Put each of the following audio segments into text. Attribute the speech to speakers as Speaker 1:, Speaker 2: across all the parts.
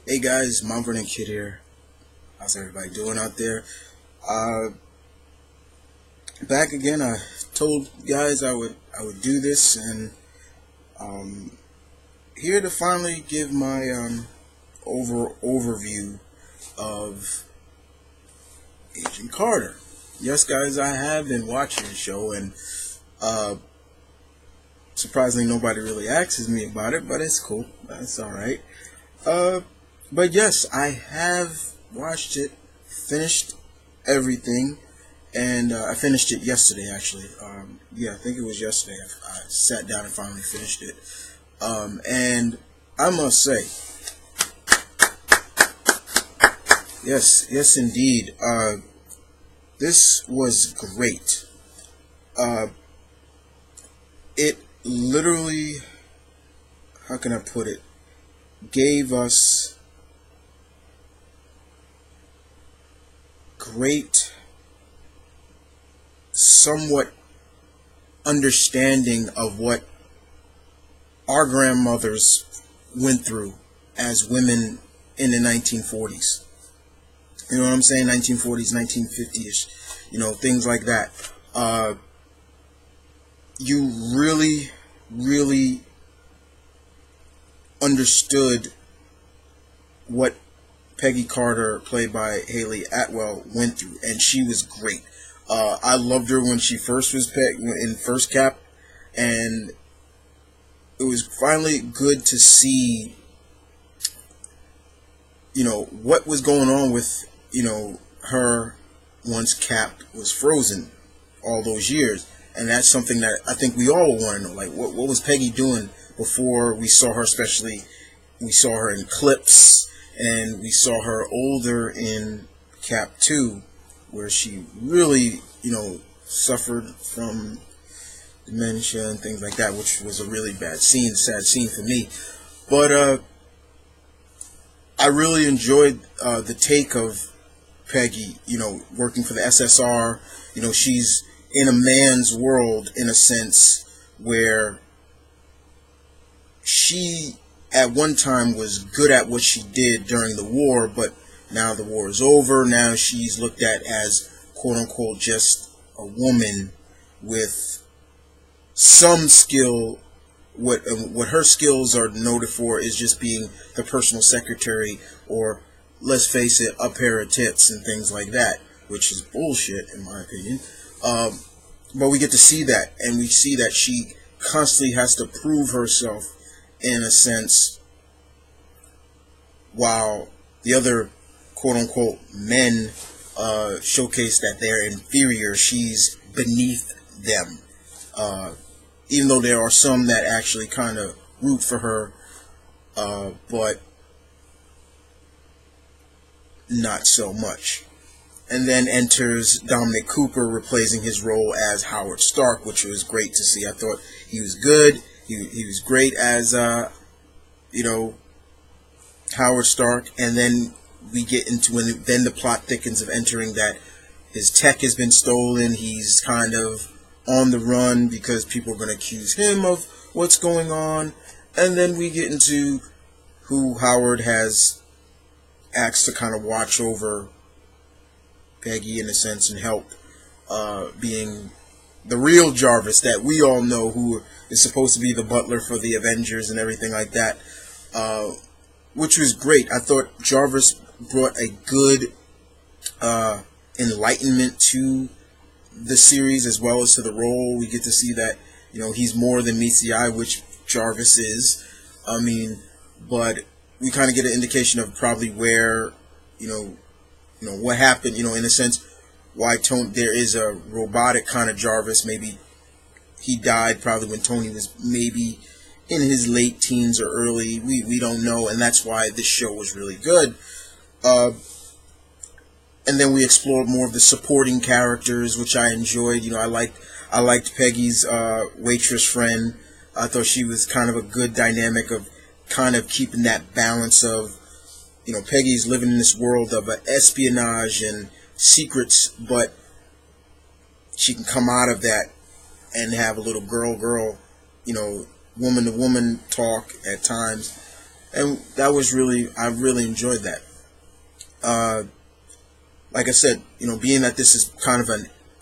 Speaker 1: Hey guys, M.V.K here. How's everybody doing out there? Uh, Back again. I told you guys I would do this, and um, here to finally give my overview of Agent Carter. Yes, guys, I have been watching the show, and uh, surprisingly, nobody really asks me about it, but it's cool. That's all right. Uh, but yes, I have watched it, finished everything. And I finished it yesterday, actually. Yeah, I think it was yesterday. I sat down and finally finished it. And I must say, yes, indeed. This was great. Uh, it literally, how can I put it, gave us great, somewhat understanding of what our grandmothers went through as women in the 1940s. You know what I'm saying? 1940s, 1950s, things like that. Uh, you really understood what Peggy Carter, played by Haley Atwell, went through, and she was great. I loved her when she first was in first cap, and it was finally good to see, what was going on with, her once Cap was frozen all those years. And that's something that I think we all want to know. Like, what was Peggy doing before we saw her, especially we saw her in clips, and we saw her older in Cap 2, where she really, suffered from dementia and things like that, which was a really sad scene for me. But I really enjoyed the take of Peggy, working for the SSR. She's in a man's world, in a sense, where she at one time was good at what she did during the war, but now the war is over. Now she's looked at as, quote unquote, just a woman with some skill. What her skills are noted for is just being the personal secretary, or, let's face it, a pair of tits and things like that, which is bullshit in my opinion. But we get to see that, and we see that she constantly has to prove herself, in a sense, while the other quote unquote men showcase that they're inferior. She's beneath them. Even though there are some that actually kind of root for her, but not so much. And then enters Dominic Cooper, replacing his role as Howard Stark, which was great to see. I thought he was good. He was great as Howard Stark. And then we get into then the plot thickens of entering that his tech has been stolen. He's kind of on the run because people are going to accuse him of what's going on. And then we get into who Howard has asked to kind of watch over Peggy, in a sense, and help, being the real Jarvis that we all know, who is supposed to be the butler for the Avengers and everything like that, which was great. I thought Jarvis brought a good enlightenment to the series as well as to the role. We get to see that he's more than meets the eye, which Jarvis is. I mean, but we kind of get an indication of probably where what happened, in a sense, why Tony, there is a robotic kind of Jarvis. Maybe he died probably when Tony was maybe in his late teens or early. We don't know, and that's why this show was really good. And then we explored more of the supporting characters, which I enjoyed. I liked Peggy's waitress friend. I thought she was kind of a good dynamic of kind of keeping that balance of, Peggy's living in this world of espionage and secrets, but she can come out of that and have a little girl, woman to woman talk at times. And that was really, I really enjoyed that. Like I said, being that this is kind of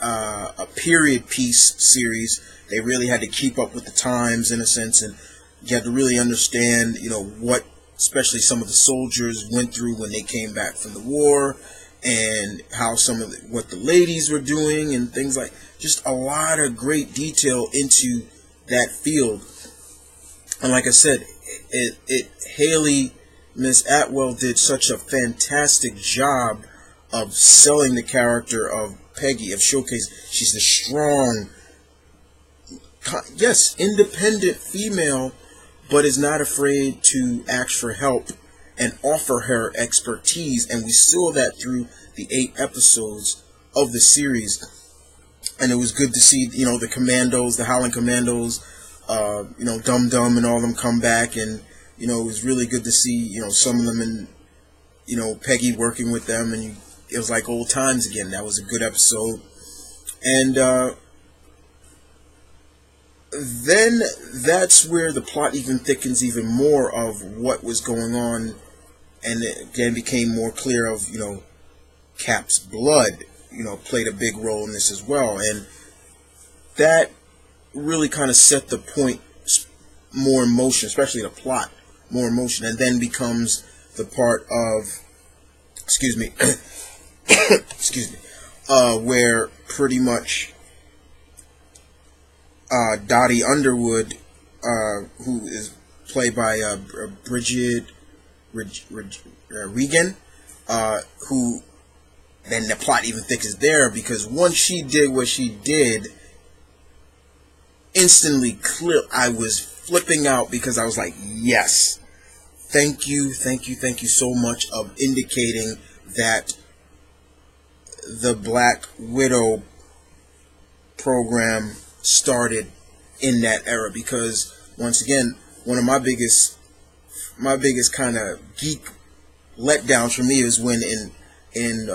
Speaker 1: a period piece series, they really had to keep up with the times in a sense, and you had to really understand, what especially some of the soldiers went through when they came back from the war, and how what the ladies were doing and things like, just a lot of great detail into that field. And like I said, Haley, Miss Atwell did such a fantastic job of selling the character of Peggy, of showcase. She's the strong, yes, independent female, but is not afraid to ask for help and offer her expertise. And we saw that through the 8 episodes of the series. And it was good to see, the Commandos, the Howling Commandos, Dum Dum and all of them come back. And, it was really good to see, some of them and, Peggy working with them. And it was like old times again. That was a good episode. And then that's where the plot even thickens even more of what was going on. And it again became more clear of, Cap's blood, played a big role in this as well. And that really kind of set the point more in motion, especially the plot, more in motion. And then becomes the part of, excuse me, where pretty much Dottie Underwood, who is played by Bridget Regan, who then the plot even thickens there, because once she did what she did, instantly clear, I was flipping out, because I was like, yes, thank you so much of indicating that the Black Widow program started in that era. Because once again, one of my biggest kind of geek letdowns for me is when in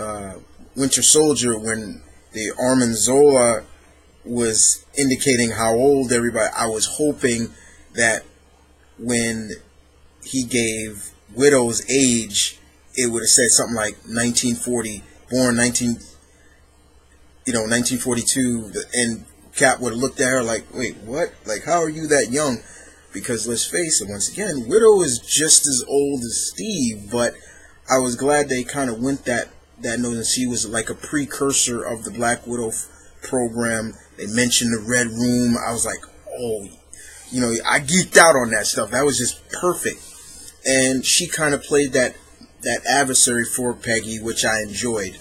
Speaker 1: Winter Soldier, when the Armin Zola was indicating how old everybody, I was hoping that when he gave Widow's age, it would have said something like 1940, born 1942, and Cap would have looked at her like, wait, what? Like, how are you that young? Because let's face it, once again, Widow is just as old as Steve, but I was glad they kind of went that note, and she was like a precursor of the Black Widow program. They mentioned the Red Room. I was like, oh, I geeked out on that stuff. That was just perfect. And she kind of played that adversary for Peggy, which I enjoyed.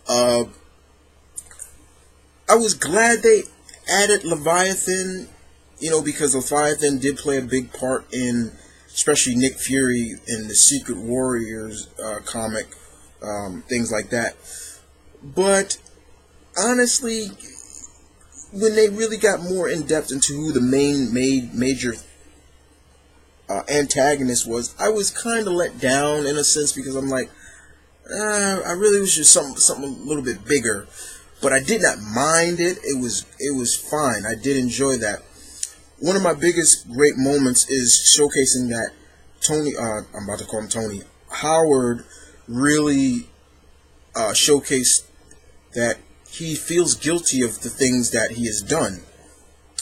Speaker 1: I was glad they added Leviathan, because Leviathan did play a big part in, especially Nick Fury in the Secret Warriors comic, things like that. But honestly, when they really got more in depth into who the major antagonist was, I was kind of let down in a sense, because I'm like, I really was just something a little bit bigger. But I did not mind it. It was fine. I did enjoy that. One of my biggest great moments is showcasing that Tony, I'm about to call him Tony, Howard really showcased that he feels guilty of the things that he has done.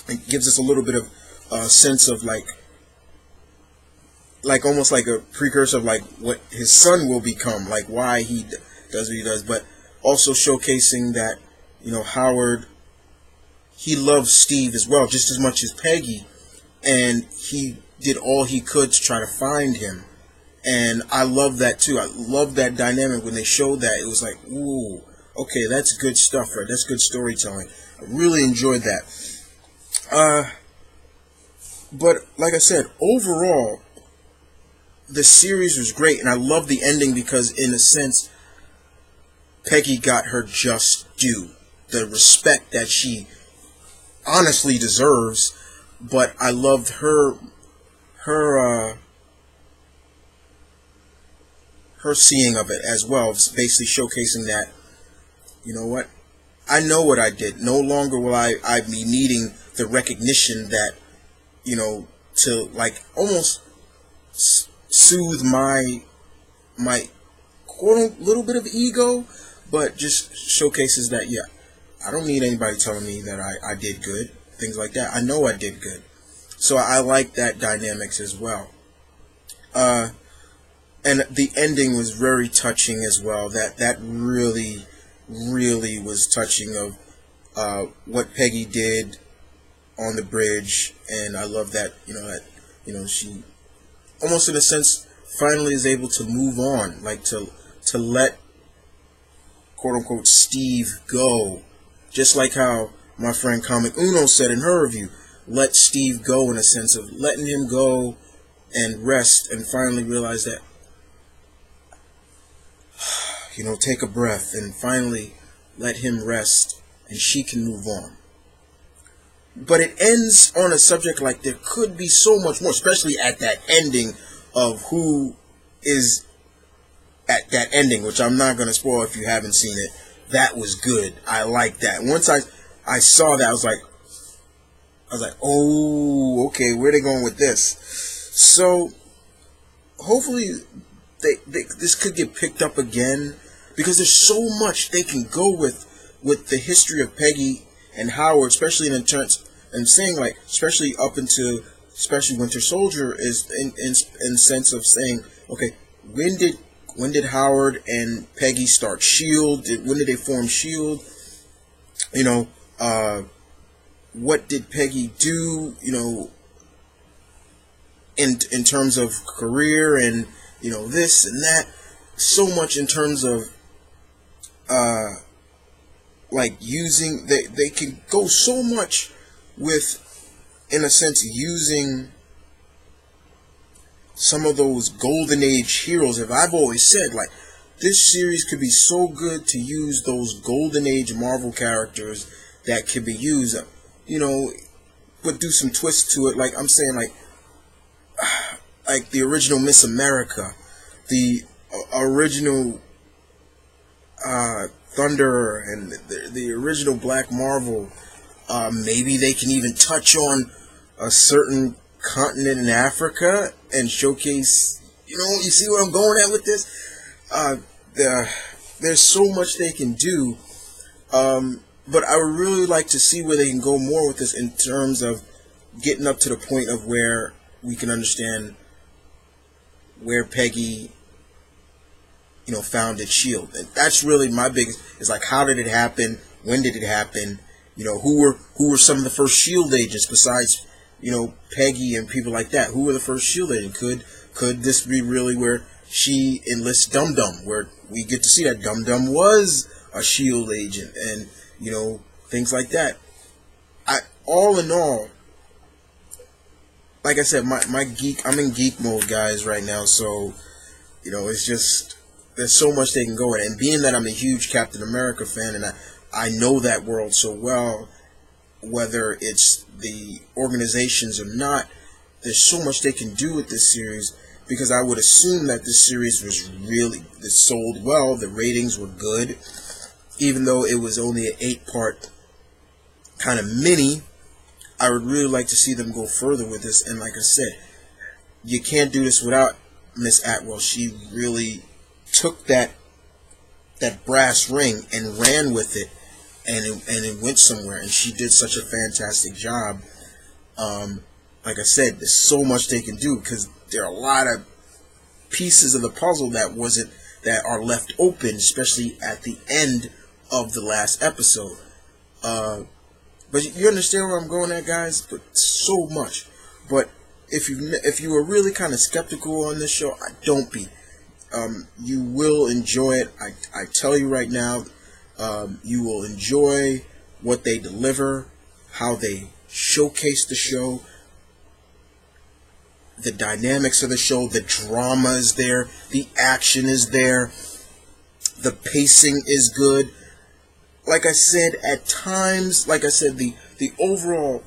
Speaker 1: It gives us a little bit of a sense of like almost like a precursor of like what his son will become, like why he does what he does, but also showcasing that, Howard, he loves Steve as well, just as much as Peggy, and he did all he could to try to find him. And I love that too. I love that dynamic when they showed that. It was like, ooh, okay, that's good stuff, right? That's good storytelling. I really enjoyed that. But like I said, overall, the series was great, and I love the ending because, in a sense, Peggy got her just due, the respect that she honestly deserves. But I loved her seeing of it as well, basically showcasing that, you know what, I know what I did. No longer will I be needing the recognition that, to like almost soothe my quote little bit of ego, but just showcases that, yeah, I don't need anybody telling me that I did good, things like that. I know I did good. So I like that dynamics as well. And the ending was very touching as well. That really, really was touching of what Peggy did on the bridge, and I love that she almost in a sense finally is able to move on, like to let quote unquote Steve go, just like how my friend Comic Uno said in her review, let Steve go, in a sense of letting him go and rest and finally realize that, take a breath and finally let him rest and she can move on. But it ends on a subject like there could be so much more, especially at that ending of who is at that ending, which I'm not going to spoil if you haven't seen it. That was good. I like that. Once I saw that, I was like, oh, okay, where are they going with this? So hopefully this could get picked up again, because there's so much they can go with the history of Peggy and Howard, especially in terms, and saying like, especially up into, especially Winter Soldier, is in sense of saying, okay, when did Howard and Peggy start Shield? When did they form Shield? What did Peggy do? In terms of career and this and that. So much in terms of like using, they can go so much with, in a sense, using some of those golden age heroes. If I've always said, like, this series could be so good to use those golden age Marvel characters that could be used, but do some twists to it. Like I'm saying, like the original Miss America, the original Thunder, and the original Black Marvel. Maybe they can even touch on a certain continent in Africa and showcase, you see where I'm going at with this? There's so much they can do, but I would really like to see where they can go more with this in terms of getting up to the point of where we can understand where Peggy, founded Shield. And that's really my biggest, is like, how did it happen? When did it happen? Who were some of the first Shield agents besides, Peggy and people like that? Who were the first Shield agents? Could this be really where she enlists Dum Dum, where we get to see that Dum Dum was a Shield agent, and things like that. All in all, like I said, I'm in geek mode, guys, right now. So it's just, there's so much they can go in, and being that I'm a huge Captain America fan, and I know that world so well, whether it's the organizations or not, there's so much they can do with this series, because I would assume that this series was really, it sold well, the ratings were good, even though it was only an 8-part kind of mini. I would really like to see them go further with this, and like I said, you can't do this without Miss Atwell. She really took that brass ring and ran with it, and it went somewhere, and she did such a fantastic job. Like I said, there's so much they can do, because there are a lot of pieces of the puzzle that are left open, especially at the end of the last episode. But you understand where I'm going at, guys? But so much. But if you were really kind of skeptical on this show, don't be. You will enjoy it. I tell you right now, you will enjoy what they deliver, how they showcase the show, the dynamics of the show, the drama is there, the action is there, the pacing is good. Like I said, at times, the overall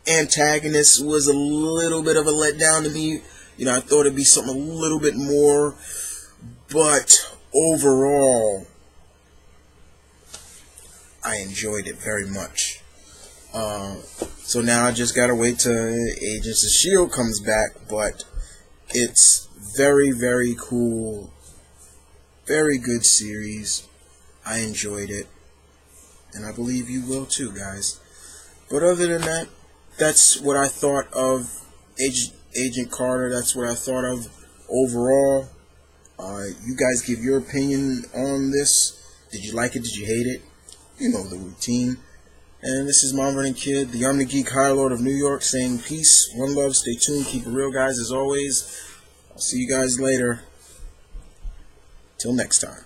Speaker 1: antagonist was a little bit of a letdown to me. I thought it'd be something a little bit more, but overall, I enjoyed it very much. So now I just gotta wait till Agents of S.H.I.E.L.D. comes back, but It's very, very cool. Very good series. I enjoyed it. And I believe you will too, guys. But other than that, that's what I thought of Agent Carter. That's what I thought of overall. You guys give your opinion on this. Did you like it? Did you hate it? You know the routine. And this is Mom Running Kid, the Omni Geek High Lord of New York, saying peace, one love, stay tuned, keep it real, guys, as always. I'll see you guys later. Till next time.